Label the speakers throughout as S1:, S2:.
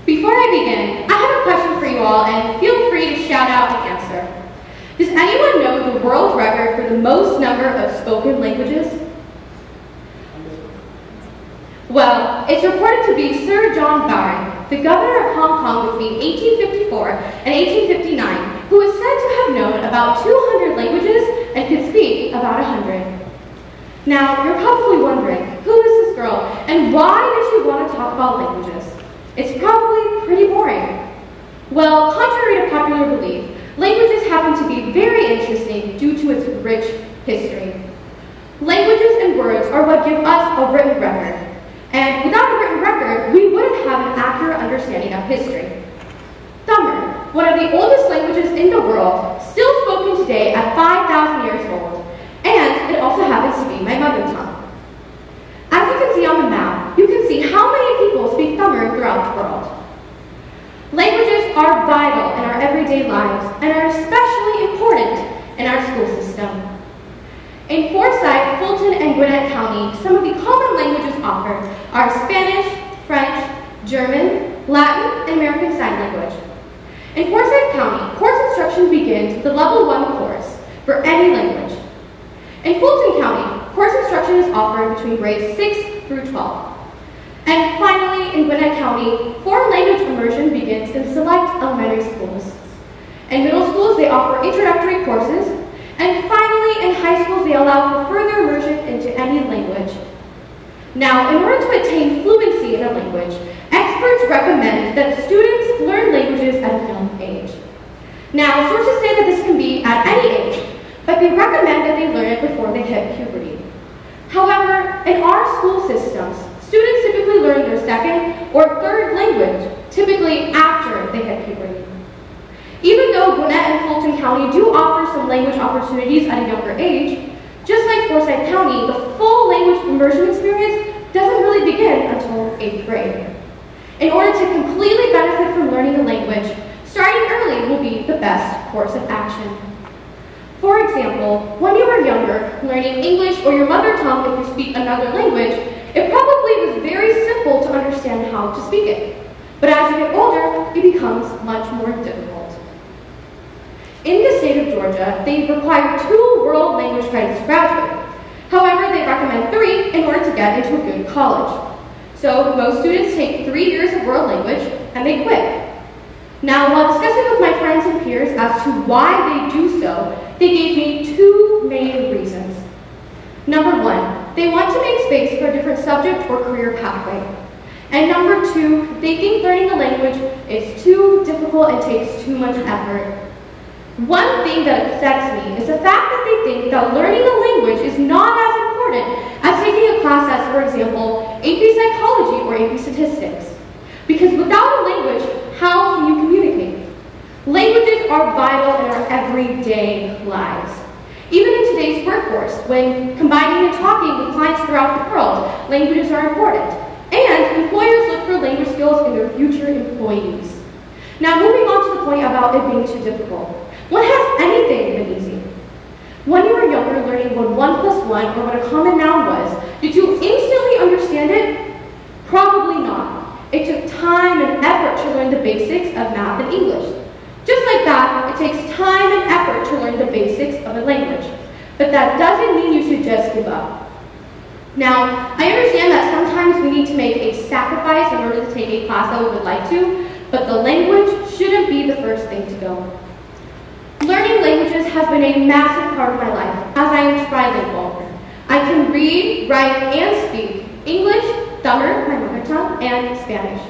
S1: Before I begin, I have a question for you all, and feel free to shout out and answer. Does anyone know the world record for the most number of spoken languages? Well, it's reported to be Sir John Byron, the governor of Hong Kong between 1854 and 1859, who is said to have known about 200 languages and could speak about 100. Now, you're probably wondering, who is this girl, and why does she want to talk about languages? It's probably pretty boring. Well, contrary to popular belief, languages happen to be very interesting due to its rich history. Languages and words are what give us a written record, and without a written record, we wouldn't have an accurate understanding of history. Tamil, one of the oldest languages in the world, still spoken today at 5,000 years old, and it also happens to be my mother tongue. As you can see on the map, you can see how many people speak Tamil throughout the world. Languages are vital in our everyday lives and are especially important in our school system. In Forsyth, Fulton, and Gwinnett County, some of the common languages offered are Spanish, French, German, Latin, and American Sign Language. In Forsyth County, course instruction begins with the Level 1 course for any language. In Fulton County, course instruction is offered between grades 6 through 12. And finally, in Gwinnett County, foreign language immersion begins in select elementary schools. In middle schools, they offer introductory courses, and finally, in high schools, they allow for further immersion into any language. Now, in order to attain fluency in a language, experts recommend that students learn languages at a young age. Now, sources say that this can be at any age, but they recommend that they learn it before they hit puberty. However, in our school systems, students typically learn their second or third language, typically after they hit puberty. Even though Gwinnett and Fulton County do offer some language opportunities at a younger age, just like Forsyth County, the full language immersion experience doesn't really begin until 8th grade. In order to completely benefit from learning a language, starting early will be the best course of action. For example, when you were younger, learning English or your mother tongue if you speak another language, it probably was very simple to understand how to speak it. But as you get older, it becomes much more difficult. In the state of Georgia, they require 2 world language credits to graduate. However, they recommend 3 in order to get into a good college. So most students take 3 years of world language and they quit. Now, while discussing with my friends and peers as to why they do so, they gave me 2 main reasons. Number 1, they want to make space for a different subject or career pathway. And number 2, they think learning a language is too difficult and takes too much effort. One thing that upsets me is the fact that they think that learning a language is not as important as taking a class as, for example, AP Psychology or AP Statistics. Because without a language, how can you communicate? Languages are vital in our everyday lives. Even in today's workforce, when combining and talking with clients throughout the world, languages are important. And employers look for language skills in their future employees. Now, moving on to the point about it being too difficult. When has anything been easy? When you were younger, learning what 1 plus 1 or what a common noun was, did you instantly understand it? Probably not. It took time and effort to learn the basics of math and English. Just like that, it takes time and effort to learn the basics of a language. But that doesn't mean you should just give up. Now, I understand that sometimes we need to make a sacrifice in order to take a class that we would like to, but the language shouldn't be the first thing to go. Learning languages has been a massive part of my life, as I am trilingual. I can read, write, and speak English, Tamil, my mother tongue, and Spanish.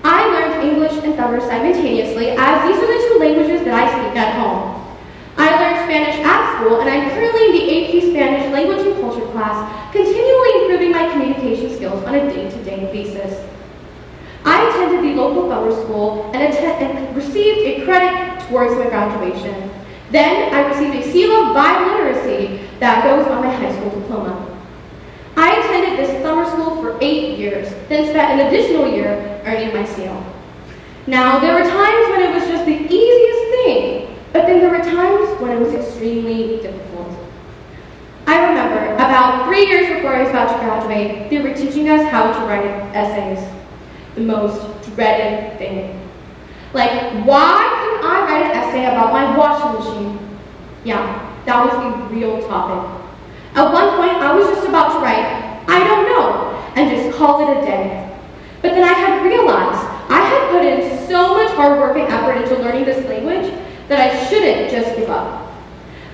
S1: I learned English and Tamil simultaneously, as these are the 2 languages that I speak at home. I learned Spanish at school, and I'm currently in the AP Spanish Language and Culture class, continually improving my communication skills on a day-to-day basis. I attended the local Tamil school and received a credit towards my graduation. Then I received a seal of biliteracy that goes on my high school diploma. I attended this summer school for 8 years, then spent an additional year earning my seal. Now, there were times when it was just the easiest thing, but then there were times when it was extremely difficult. I remember about 3 years before I was about to graduate, they were teaching us how to write essays. the most dreaded thing. Like, why couldn't I write an essay about my washing machine? Yeah, that was a real topic. At one point, I was just about to write, I don't know, and just call it a day. But then I had realized I had put in so much hard work and effort into learning this language that I shouldn't just give up.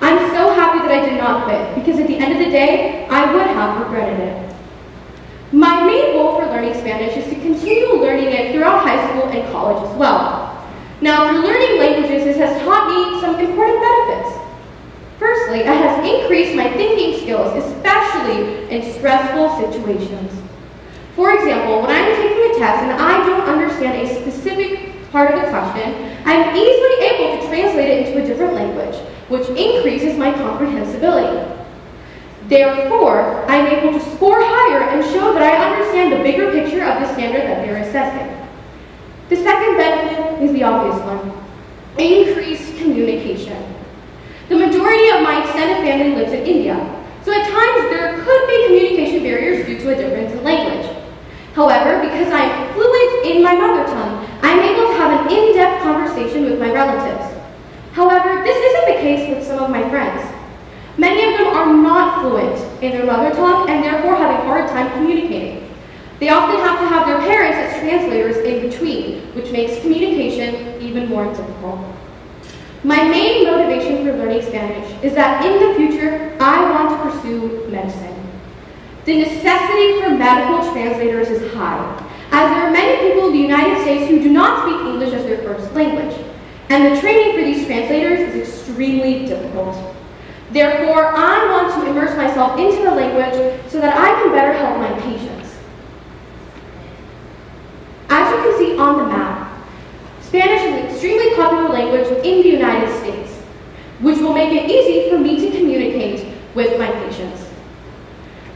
S1: I'm so happy that I did not quit, because at the end of the day, I would have regretted it. My main goal for learning Spanish is to continue learning it throughout high school and college as well. Now, through learning languages, this has taught me some important benefits. Firstly, it has increased my thinking skills, especially in stressful situations. For example, when I'm taking a test and I don't understand a specific part of the question, I'm easily able to translate it into a different language, which increases my comprehensibility. Therefore, I'm able to score higher and show that I understand the bigger picture of the standard that they're assessing. The second benefit is the obvious one: increased communication. The majority of my extended family lives in India, so at times there could be communication barriers due to a difference in language. However, because I'm fluent in my mother tongue, I'm able to have an in-depth conversation with my relatives. However, this isn't the case with some of my friends. Many of them are not fluent in their mother tongue and therefore have a hard time communicating. They often have to have their parents as translators in between, which makes communication even more difficult. My main motivation for learning Spanish is that in the future, I want to pursue medicine. The necessity for medical translators is high, as there are many people in the United States who do not speak English as their first language, and the training for these translators is extremely difficult. Therefore, I want to immerse myself into the language so that I can better help my patients. As you can see on the map, Spanish is an extremely popular language in the United States, which will make it easy for me to communicate with my patients.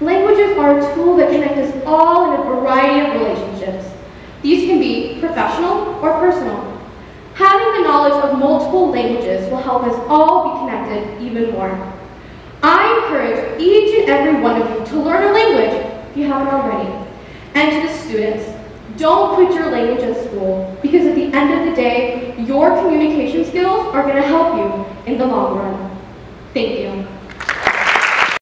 S1: Languages are a tool that connect us all in a variety of relationships. These can be professional or personal. Having the knowledge of multiple languages will help us all be connected even more. I encourage each and every one of you to learn a language if you haven't already. And to the students, don't quit your language at school, because at the end of the day, your communication skills are going to help you in the long run. Thank you.